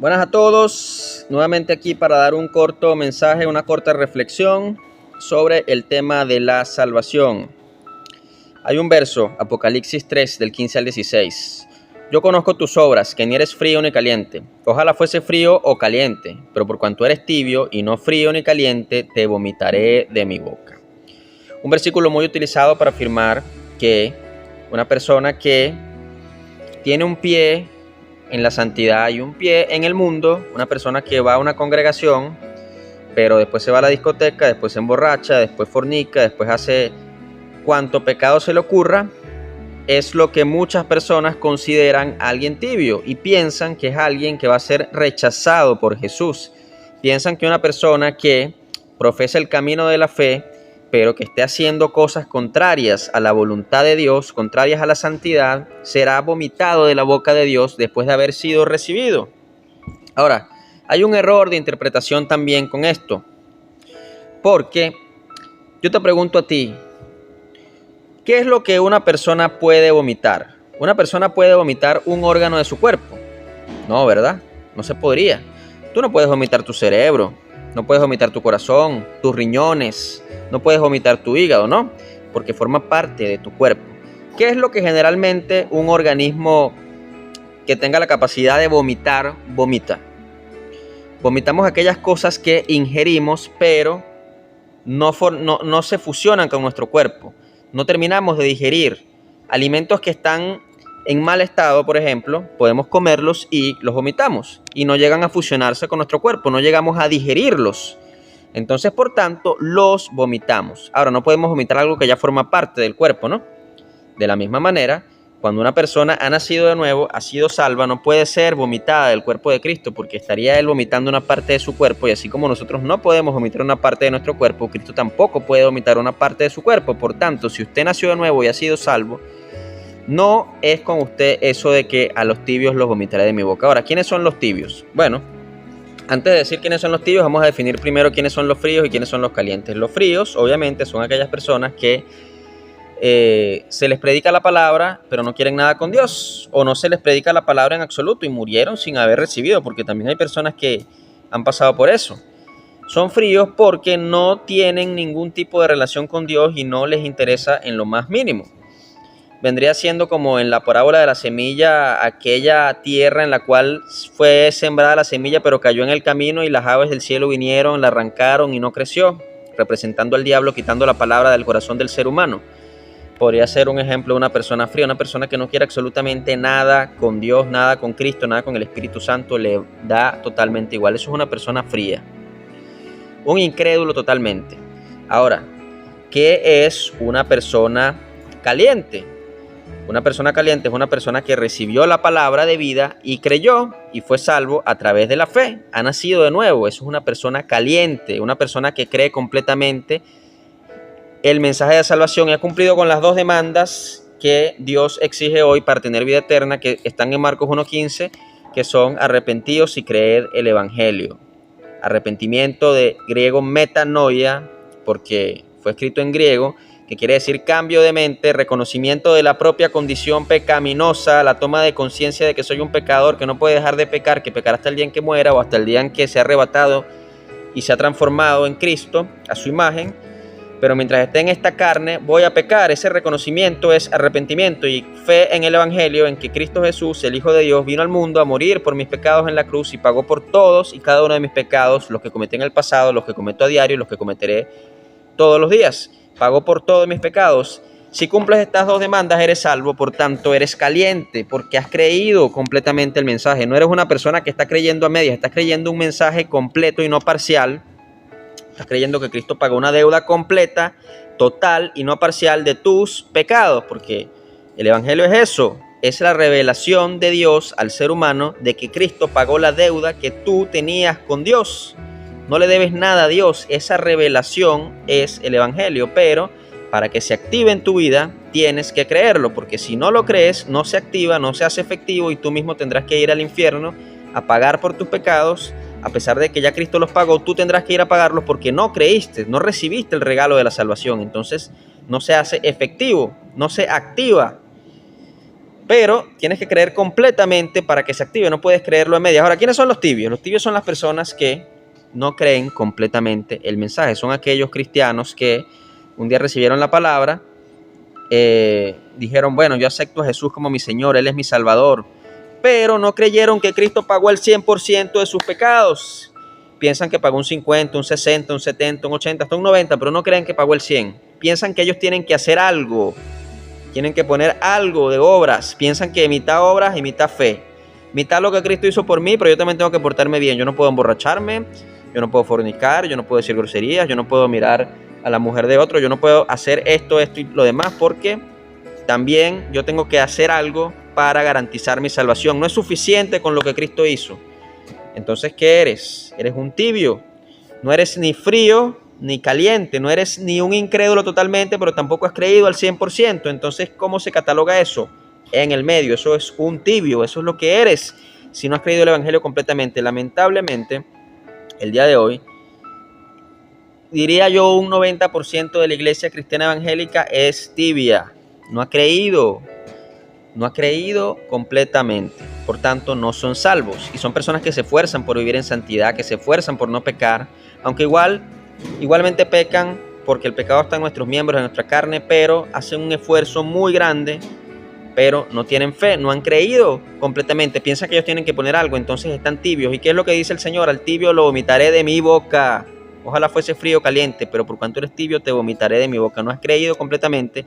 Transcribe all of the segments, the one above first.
Buenas a todos, nuevamente aquí para dar un corto mensaje, una corta reflexión sobre el tema de la salvación. Hay un verso, Apocalipsis 3, del 15 al 16. Yo conozco tus obras, que ni eres frío ni caliente. Ojalá fuese frío o caliente, pero por cuanto eres tibio y no frío ni caliente, te vomitaré de mi boca. Un versículo muy utilizado para afirmar que una persona que tiene un pie en la santidad y un pie en el mundo, una persona que va a una congregación, pero después se va a la discoteca, después se emborracha, después fornica, después hace cuanto pecado se le ocurra, es lo que muchas personas consideran alguien tibio y piensan que es alguien que va a ser rechazado por Jesús. Piensan que una persona que profesa el camino de la fe, pero que esté haciendo cosas contrarias a la voluntad de Dios, contrarias a la santidad, será vomitado de la boca de Dios después de haber sido recibido. Ahora, hay un error de interpretación también con esto, porque yo te pregunto a ti, ¿qué es lo que una persona puede vomitar? ¿Una persona puede vomitar un órgano de su cuerpo? No, ¿verdad? No se podría. Tú no puedes vomitar tu cerebro, no puedes vomitar tu corazón, tus riñones, no puedes vomitar tu hígado, ¿no? Porque forma parte de tu cuerpo. ¿Qué es lo que generalmente un organismo que tenga la capacidad de vomitar, vomita? Vomitamos aquellas cosas que ingerimos, pero no se fusionan con nuestro cuerpo. No terminamos de digerir. Alimentos que están en mal estado, por ejemplo, podemos comerlos y los vomitamos y no llegan a fusionarse con nuestro cuerpo, no llegamos a digerirlos. Entonces, por tanto, los vomitamos. Ahora, no podemos vomitar algo que ya forma parte del cuerpo, ¿no? De la misma manera, cuando una persona ha nacido de nuevo, ha sido salva, no puede ser vomitada del cuerpo de Cristo, porque estaría él vomitando una parte de su cuerpo, y así como nosotros no podemos vomitar una parte de nuestro cuerpo, Cristo tampoco puede vomitar una parte de su cuerpo. Por tanto, si usted nació de nuevo y ha sido salvo, no es con usted eso de que a los tibios los vomitaré de mi boca. Ahora, ¿quiénes son los tibios? Bueno, antes de decir quiénes son los tibios, vamos a definir primero quiénes son los fríos y quiénes son los calientes. Los fríos, obviamente, son aquellas personas que se les predica la palabra, pero no quieren nada con Dios, o no se les predica la palabra en absoluto y murieron sin haber recibido, porque también hay personas que han pasado por eso. Son fríos porque no tienen ningún tipo de relación con Dios y no les interesa en lo más mínimo. Vendría siendo como en la parábola de la semilla, aquella tierra en la cual fue sembrada la semilla, pero cayó en el camino y las aves del cielo vinieron, la arrancaron y no creció, representando al diablo, quitando la palabra del corazón del ser humano. Podría ser un ejemplo de una persona fría, una persona que no quiere absolutamente nada con Dios, nada con Cristo, nada con el Espíritu Santo, le da totalmente igual. Eso es una persona fría, un incrédulo totalmente. Ahora, ¿qué es una persona caliente? Una persona caliente es una persona que recibió la palabra de vida y creyó y fue salvo a través de la fe. Ha nacido de nuevo. Eso es una persona caliente, una persona que cree completamente el mensaje de salvación y ha cumplido con las dos demandas que Dios exige hoy para tener vida eterna, que están en Marcos 1:15, que son arrepentíos y creed el evangelio. Arrepentimiento, de griego metanoia, porque fue escrito en griego, que quiere decir cambio de mente, reconocimiento de la propia condición pecaminosa, la toma de conciencia de que soy un pecador, que no puede dejar de pecar, que pecará hasta el día en que muera o hasta el día en que sea arrebatado y se ha transformado en Cristo, a su imagen. Pero mientras esté en esta carne, voy a pecar. Ese reconocimiento es arrepentimiento y fe en el evangelio, en que Cristo Jesús, el Hijo de Dios, vino al mundo a morir por mis pecados en la cruz y pagó por todos y cada uno de mis pecados, los que cometí en el pasado, los que cometo a diario y los que cometeré todos los días. Pagó por todos mis pecados. Si cumples estas dos demandas, eres salvo. Por tanto, eres caliente porque has creído completamente el mensaje. No eres una persona que está creyendo a medias, estás creyendo un mensaje completo y no parcial. Estás creyendo que Cristo pagó una deuda completa, total y no parcial de tus pecados, porque el evangelio es eso, es la revelación de Dios al ser humano de que Cristo pagó la deuda que tú tenías con Dios. No le debes nada a Dios, esa revelación es el evangelio, pero para que se active en tu vida tienes que creerlo, porque si no lo crees, no se activa, no se hace efectivo y tú mismo tendrás que ir al infierno a pagar por tus pecados. A pesar de que ya Cristo los pagó, tú tendrás que ir a pagarlos porque no creíste, no recibiste el regalo de la salvación. Entonces no se hace efectivo, no se activa. Pero tienes que creer completamente para que se active, no puedes creerlo a medias. Ahora, ¿quiénes son los tibios? Los tibios son las personas que no creen completamente el mensaje. Son aquellos cristianos que un día recibieron la palabra, dijeron, bueno, yo acepto a Jesús como mi Señor, Él es mi Salvador, pero no creyeron que Cristo pagó el 100% de sus pecados. Piensan que pagó un 50, un 60, un 70, un 80, hasta un 90, pero no creen que pagó el 100. Piensan que ellos tienen que hacer algo, tienen que poner algo de obras. Piensan que mitad obras y mitad fe. Mitad lo que Cristo hizo por mí, pero yo también tengo que portarme bien. Yo no puedo emborracharme, yo no puedo fornicar, yo no puedo decir groserías, yo no puedo mirar a la mujer de otro, yo no puedo hacer esto y lo demás, porque también yo tengo que hacer algo para garantizar mi salvación. No es suficiente con lo que Cristo hizo. Entonces, ¿qué eres? Eres un tibio. No eres ni frío ni caliente, no eres ni un incrédulo totalmente, pero tampoco has creído al 100%. Entonces, ¿cómo se cataloga eso? En el medio, eso es un tibio, eso es lo que eres si no has creído el evangelio completamente. Lamentablemente, el día de hoy, diría yo un 90% de la iglesia cristiana evangélica es tibia, no ha creído completamente, por tanto no son salvos, y son personas que se esfuerzan por vivir en santidad, que se esfuerzan por no pecar, aunque igualmente pecan, porque el pecado está en nuestros miembros, en nuestra carne, pero hacen un esfuerzo muy grande, pero no tienen fe, no han creído completamente, piensan que ellos tienen que poner algo, entonces están tibios. ¿Y qué es lo que dice el Señor? Al tibio lo vomitaré de mi boca. Ojalá fuese frío o caliente, pero por cuanto eres tibio te vomitaré de mi boca. No has creído completamente,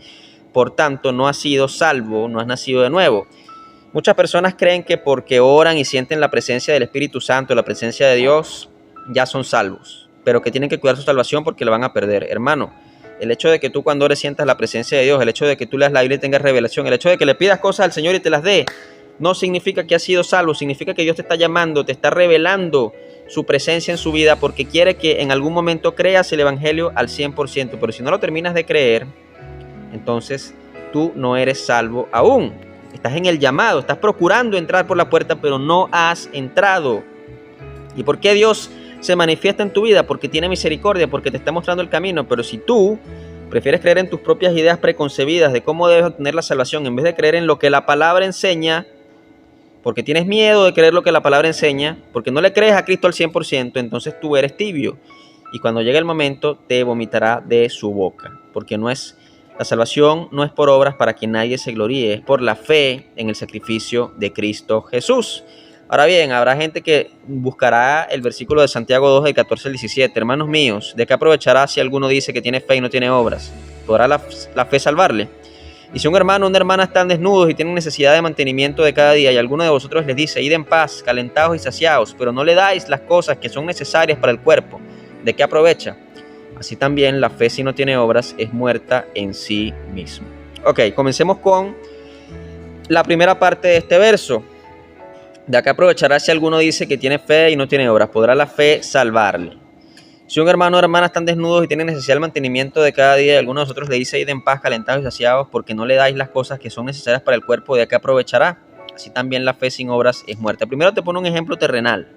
por tanto no has sido salvo, no has nacido de nuevo. Muchas personas creen que porque oran y sienten la presencia del Espíritu Santo, la presencia de Dios, ya son salvos, pero que tienen que cuidar su salvación porque la van a perder. Hermano, el hecho de que tú cuando ores sientas la presencia de Dios, el hecho de que tú leas la Biblia y tengas revelación, el hecho de que le pidas cosas al Señor y te las dé, no significa que has sido salvo, significa que Dios te está llamando, te está revelando su presencia en su vida porque quiere que en algún momento creas el evangelio al 100%, pero si no lo terminas de creer, entonces tú no eres salvo aún. Estás en el llamado, estás procurando entrar por la puerta, pero no has entrado. ¿Y por qué Dios se manifiesta en tu vida? Porque tiene misericordia, porque te está mostrando el camino. Pero si tú prefieres creer en tus propias ideas preconcebidas de cómo debes obtener la salvación, en vez de creer en lo que la palabra enseña, porque tienes miedo de creer lo que la palabra enseña, porque no le crees a Cristo al 100%, entonces tú eres tibio. Y cuando llegue el momento, te vomitará de su boca. Porque la salvación no es por obras para que nadie se gloríe, es por la fe en el sacrificio de Cristo Jesús. Ahora bien, habrá gente que buscará el versículo de Santiago 2, del 14 al 17. Hermanos míos, ¿de qué aprovechará si alguno dice que tiene fe y no tiene obras? ¿Podrá la fe salvarle? Y si un hermano o una hermana están desnudos y tienen necesidad de mantenimiento de cada día, y alguno de vosotros les dice, id en paz, calentados y saciados, pero no le dais las cosas que son necesarias para el cuerpo, ¿de qué aprovecha? Así también la fe, si no tiene obras, es muerta en sí misma. Ok, comencemos con la primera parte de este verso. ¿De qué aprovechará si alguno dice que tiene fe y no tiene obras? ¿Podrá la fe salvarle? Si un hermano o hermana están desnudos y tienen necesidad del mantenimiento de cada día, y alguno de nosotros le dice, id en paz, calentados y saciados, porque no le dais las cosas que son necesarias para el cuerpo, ¿de qué aprovechará? Así también la fe sin obras es muerta. Primero te pone un ejemplo terrenal.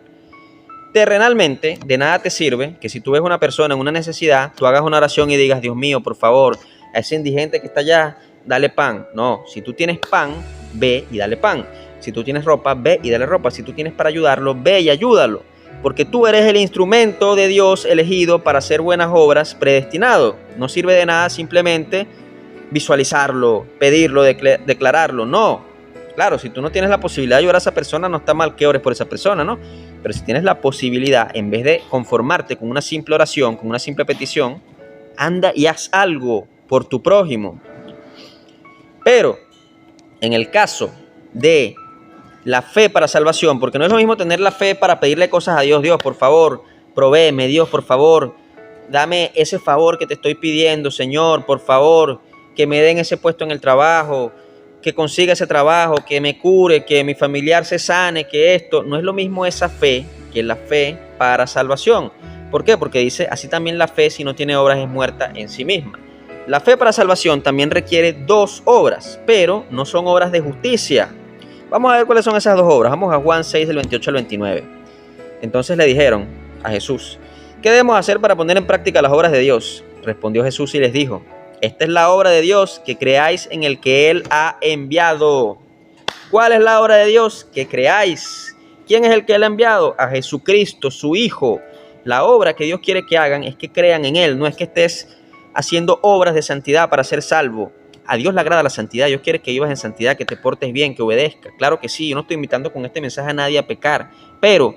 Terrenalmente, de nada te sirve que si tú ves una persona en una necesidad, tú hagas una oración y digas, Dios mío, por favor, a ese indigente que está allá, dale pan. No, si tú tienes pan, ve y dale pan. Si tú tienes ropa, ve y dale ropa. Si tú tienes para ayudarlo, ve y ayúdalo. Porque tú eres el instrumento de Dios elegido para hacer buenas obras, predestinado. No sirve de nada simplemente visualizarlo, pedirlo, declararlo. No. Claro, si tú no tienes la posibilidad de ayudar a esa persona, no está mal que ores por esa persona, ¿no? Pero si tienes la posibilidad, en vez de conformarte con una simple oración, con una simple petición, anda y haz algo por tu prójimo. Pero en el caso de la fe para salvación, porque no es lo mismo tener la fe para pedirle cosas a Dios. Dios, por favor, provéeme. Dios, por favor, dame ese favor que te estoy pidiendo. Señor, por favor, que me den ese puesto en el trabajo, que consiga ese trabajo, que me cure, que mi familiar se sane, que esto. No es lo mismo esa fe que la fe para salvación. ¿Por qué? Porque dice, así también la fe, si no tiene obras, es muerta en sí misma. La fe para salvación también requiere 2 obras, pero no son obras de justicia. Vamos a ver cuáles son esas 2 obras. Vamos a Juan 6, del 28 al 29. Entonces le dijeron a Jesús, ¿qué debemos hacer para poner en práctica las obras de Dios? Respondió Jesús y les dijo, esta es la obra de Dios, que creáis en el que Él ha enviado. ¿Cuál es la obra de Dios? Que creáis. ¿Quién es el que Él ha enviado? A Jesucristo, su Hijo. La obra que Dios quiere que hagan es que crean en Él, no es que estés haciendo obras de santidad para ser salvo. A Dios le agrada la santidad, Dios quiere que vivas en santidad, que te portes bien, que obedezcas. Claro que sí, yo no estoy invitando con este mensaje a nadie a pecar, pero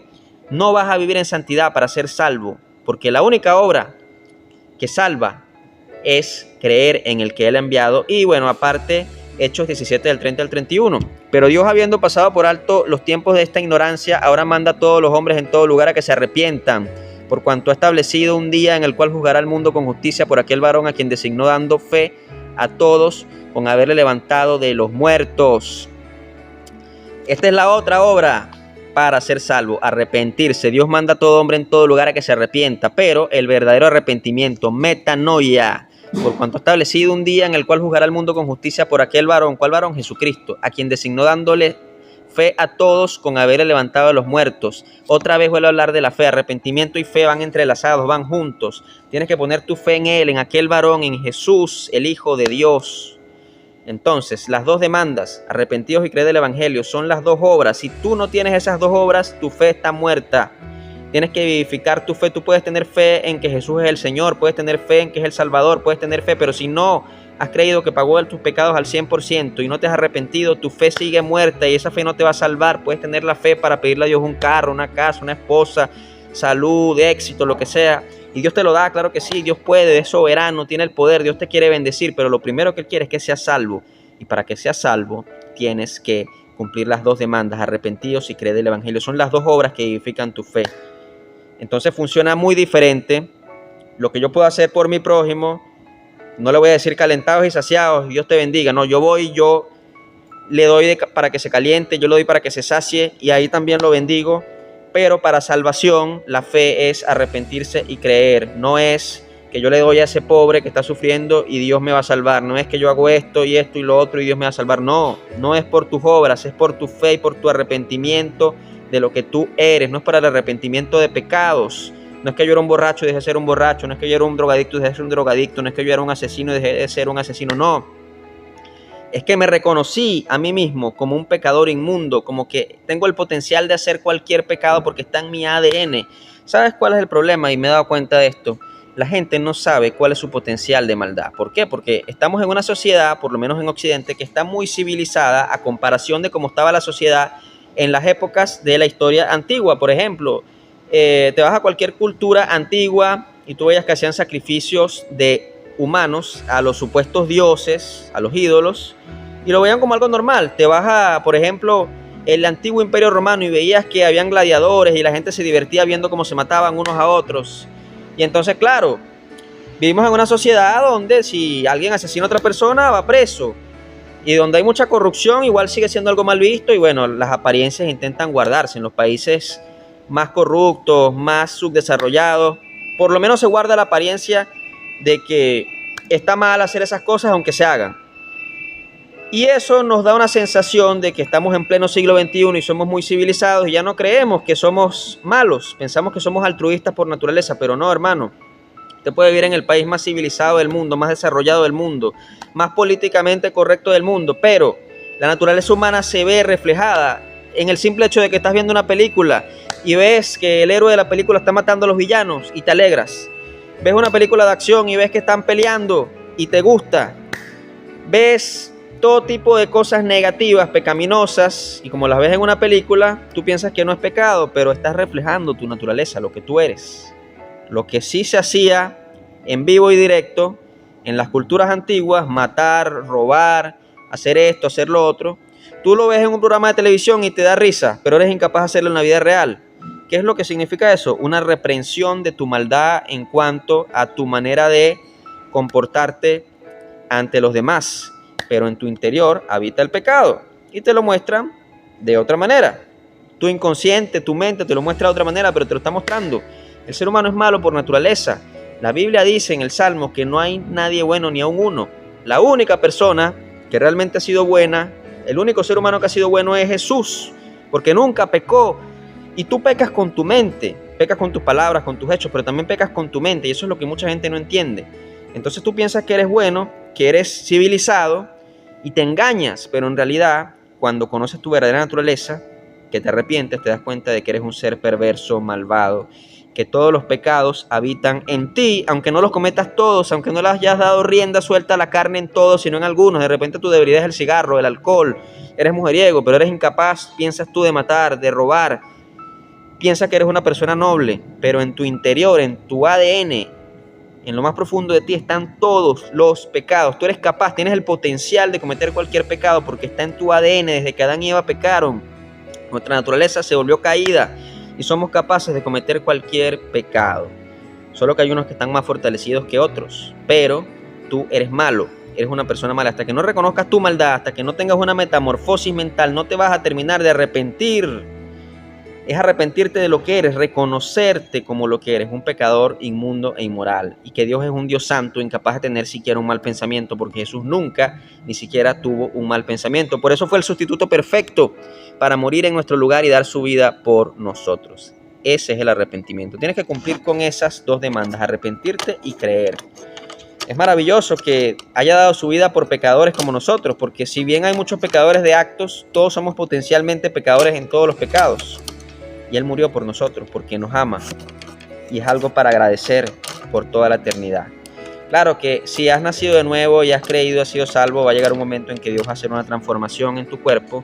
no vas a vivir en santidad para ser salvo, porque la única obra que salva es creer en el que Él ha enviado. Y bueno, aparte, Hechos 17 del 30 al 31. Pero Dios, habiendo pasado por alto los tiempos de esta ignorancia, ahora manda a todos los hombres en todo lugar a que se arrepientan, por cuanto ha establecido un día en el cual juzgará al mundo con justicia por aquel varón a quien designó, dando fe a todos con haberle levantado de los muertos. Esta es la otra obra para ser salvo, arrepentirse. Dios manda a todo hombre en todo lugar a que se arrepienta, pero el verdadero arrepentimiento, metanoia, por cuanto ha establecido un día en el cual juzgará al mundo con justicia por aquel varón. ¿Cuál varón? Jesucristo, a quien designó, dándole fe a todos con haberle levantado de los muertos. Otra vez vuelvo a hablar de la fe. Arrepentimiento y fe van entrelazados, van juntos. Tienes que poner tu fe en Él, en aquel varón, en Jesús, el Hijo de Dios. Entonces, las dos demandas, arrepentidos y creed el Evangelio, son las dos obras. Si tú no tienes esas dos obras, tu fe está muerta. Tienes que vivificar tu fe. Tú puedes tener fe en que Jesús es el Señor, puedes tener fe en que es el Salvador, puedes tener fe, pero si no has creído que pagó tus pecados al 100% y no te has arrepentido, tu fe sigue muerta y esa fe no te va a salvar. Puedes tener la fe para pedirle a Dios un carro, una casa, una esposa, salud, éxito, lo que sea, y Dios te lo da, claro que sí. Dios puede, es soberano, tiene el poder, Dios te quiere bendecir, pero lo primero que Él quiere es que seas salvo, y para que seas salvo tienes que cumplir las dos demandas, arrepentidos y creer el Evangelio. Son las dos obras que vivifican tu fe. Entonces funciona muy diferente lo que yo puedo hacer por mi prójimo. No le voy a decir calentados y saciados, Dios te bendiga. No, yo voy, yo le doy para que se caliente, yo le doy para que se sacie y ahí también lo bendigo. Pero para salvación, la fe es arrepentirse y creer. No es que yo le doy a ese pobre que está sufriendo y Dios me va a salvar. No es que yo hago esto y lo otro y Dios me va a salvar. No, no es por tus obras, es por tu fe y por tu arrepentimiento de lo que tú eres. No es para el arrepentimiento de pecados. No es que yo era un borracho y dejé de ser un borracho. No es que yo era un drogadicto y dejé de ser un drogadicto. No es que yo era un asesino y dejé de ser un asesino. No. Es que me reconocí a mí mismo como un pecador inmundo. Como que tengo el potencial de hacer cualquier pecado porque está en mi ADN. ¿Sabes cuál es el problema? Y me he dado cuenta de esto. La gente no sabe cuál es su potencial de maldad. ¿Por qué? Porque estamos en una sociedad, por lo menos en Occidente, que está muy civilizada a comparación de cómo estaba la sociedad en las épocas de la historia antigua. Por ejemplo, te vas a cualquier cultura antigua y tú veías que hacían sacrificios de humanos a los supuestos dioses, a los ídolos, y lo veían como algo normal. Te vas a, por ejemplo, el antiguo Imperio Romano y veías que habían gladiadores y la gente se divertía viendo cómo se mataban unos a otros. Y entonces, claro, vivimos en una sociedad donde si alguien asesina a otra persona va preso. Y donde hay mucha corrupción igual sigue siendo algo mal visto y bueno, las apariencias intentan guardarse. En los países más corruptos, más subdesarrollados, por lo menos se guarda la apariencia de que está mal hacer esas cosas aunque se hagan. Y eso nos da una sensación de que estamos en pleno siglo XXI y somos muy civilizados y ya no creemos que somos malos, pensamos que somos altruistas por naturaleza, pero no, hermano. Usted puede vivir en el país más civilizado del mundo, más desarrollado del mundo, más políticamente correcto del mundo, pero la naturaleza humana se ve reflejada en el simple hecho de que estás viendo una película y ves que el héroe de la película está matando a los villanos y te alegras. Ves una película de acción y ves que están peleando y te gusta. Ves todo tipo de cosas negativas, pecaminosas, y como las ves en una película, tú piensas que no es pecado, pero estás reflejando tu naturaleza, lo que tú eres. Lo que sí se hacía en vivo y directo en las culturas antiguas, matar, robar, hacer esto, hacer lo otro, tú lo ves en un programa de televisión y te da risa, pero eres incapaz de hacerlo en la vida real. ¿Qué es lo que significa eso? Una reprensión de tu maldad en cuanto a tu manera de comportarte ante los demás. Pero en tu interior habita el pecado y te lo muestran de otra manera. Tu inconsciente, tu mente te lo muestra de otra manera, pero te lo está mostrando. El ser humano es malo por naturaleza. La Biblia dice en el Salmo que no hay nadie bueno ni aun uno. La única persona que realmente ha sido buena, el único ser humano que ha sido bueno es Jesús, porque nunca pecó. Y tú pecas con tu mente, pecas con tus palabras, con tus hechos, pero también pecas con tu mente, y eso es lo que mucha gente no entiende. Entonces tú piensas que eres bueno, que eres civilizado, y te engañas, pero en realidad cuando conoces tu verdadera naturaleza, que te arrepientes, te das cuenta de que eres un ser perverso, malvado, que todos los pecados habitan en ti, aunque no los cometas todos, aunque no le hayas dado rienda suelta a la carne en todos, sino en algunos. De repente tu debilidad es el cigarro, el alcohol, eres mujeriego, pero eres incapaz, piensas tú, de matar, de robar. Piensa que eres una persona noble, pero en tu interior, en tu ADN, en lo más profundo de ti están todos los pecados. Tú eres capaz, tienes el potencial de cometer cualquier pecado porque está en tu ADN. Desde que Adán y Eva pecaron, nuestra naturaleza se volvió caída y somos capaces de cometer cualquier pecado. Solo que hay unos que están más fortalecidos que otros, pero tú eres malo, eres una persona mala. Hasta que no reconozcas tu maldad, hasta que no tengas una metamorfosis mental, no te vas a terminar de arrepentir. Es arrepentirte de lo que eres, reconocerte como lo que eres, un pecador inmundo e inmoral, y que Dios es un Dios santo, incapaz de tener siquiera un mal pensamiento, porque Jesús nunca ni siquiera tuvo un mal pensamiento. Por eso fue el sustituto perfecto para morir en nuestro lugar y dar su vida por nosotros. Ese es el arrepentimiento. Tienes que cumplir con esas dos demandas, arrepentirte y creer. Es maravilloso que haya dado su vida por pecadores como nosotros, porque si bien hay muchos pecadores de actos, todos somos potencialmente pecadores en todos los pecados. Y Él murió por nosotros porque nos ama. Y es algo para agradecer por toda la eternidad. Claro que si has nacido de nuevo y has creído, has sido salvo, va a llegar un momento en que Dios va a hacer una transformación en tu cuerpo.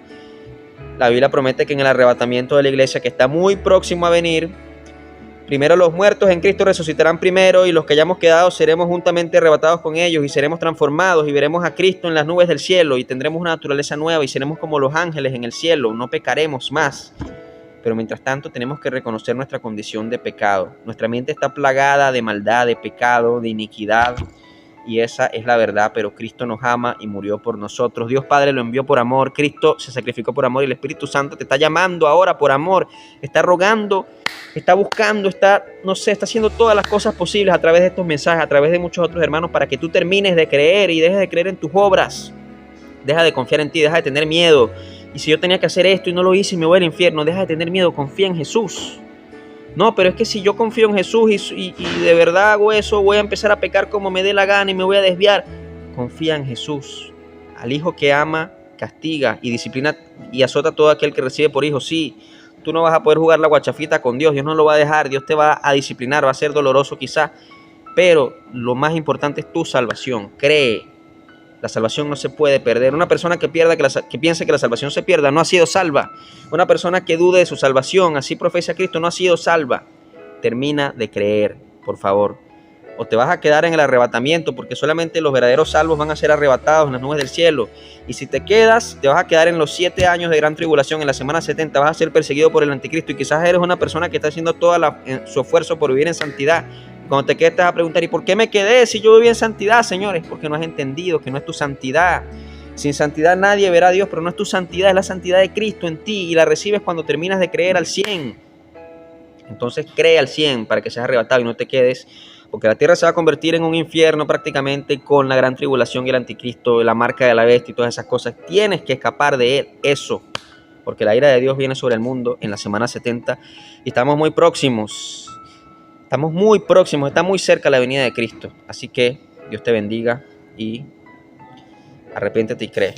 La Biblia promete que en el arrebatamiento de la iglesia, que está muy próximo a venir, primero los muertos en Cristo resucitarán primero, y los que hayamos quedado seremos juntamente arrebatados con ellos y seremos transformados y veremos a Cristo en las nubes del cielo y tendremos una naturaleza nueva y seremos como los ángeles en el cielo, no pecaremos más. Pero mientras tanto tenemos que reconocer nuestra condición de pecado. Nuestra mente está plagada de maldad, de pecado, de iniquidad, y esa es la verdad, pero Cristo nos ama y murió por nosotros. Dios Padre lo envió por amor, Cristo se sacrificó por amor, y el Espíritu Santo te está llamando ahora por amor, está rogando, está buscando, está haciendo todas las cosas posibles a través de estos mensajes, a través de muchos otros hermanos, para que tú termines de creer y dejes de creer en tus obras. Deja de confiar en ti, deja de tener miedo. Y si yo tenía que hacer esto y no lo hice y me voy al infierno, deja de tener miedo, confía en Jesús. No, pero es que si yo confío en Jesús y de verdad hago eso, voy a empezar a pecar como me dé la gana y me voy a desviar. Confía en Jesús. Al hijo que ama, castiga y disciplina y azota a todo aquel que recibe por hijo. Sí, tú no vas a poder jugar la guachafita con Dios, Dios no lo va a dejar, Dios te va a disciplinar, va a ser doloroso quizás, pero lo más importante es tu salvación. Cree. La salvación no se puede perder. Una persona que piense que la salvación se pierda no ha sido salva. Una persona que dude de su salvación, así profesa a Cristo, no ha sido salva. Termina de creer, por favor. O te vas a quedar en el arrebatamiento, porque solamente los verdaderos salvos van a ser arrebatados en las nubes del cielo. Y si te quedas, te vas a quedar en los 7 años de gran tribulación, en la semana 70, vas a ser perseguido por el anticristo. Y quizás eres una persona que está haciendo todo su esfuerzo por vivir en santidad. Cuando te quedes te vas a preguntar, ¿y por qué me quedé si yo viví en santidad, señores? Porque no has entendido que no es tu santidad. Sin santidad nadie verá a Dios, pero no es tu santidad, es la santidad de Cristo en ti, y la recibes cuando terminas de creer al 100. Entonces cree al 100 para que seas arrebatado y no te quedes, porque la tierra se va a convertir en un infierno prácticamente con la gran tribulación y el anticristo, la marca de la bestia y todas esas cosas. Tienes que escapar de eso, porque la ira de Dios viene sobre el mundo en la semana 70 y estamos muy próximos. Estamos muy próximos, está muy cerca la venida de Cristo. Así que Dios te bendiga y arrepiéntete y cree.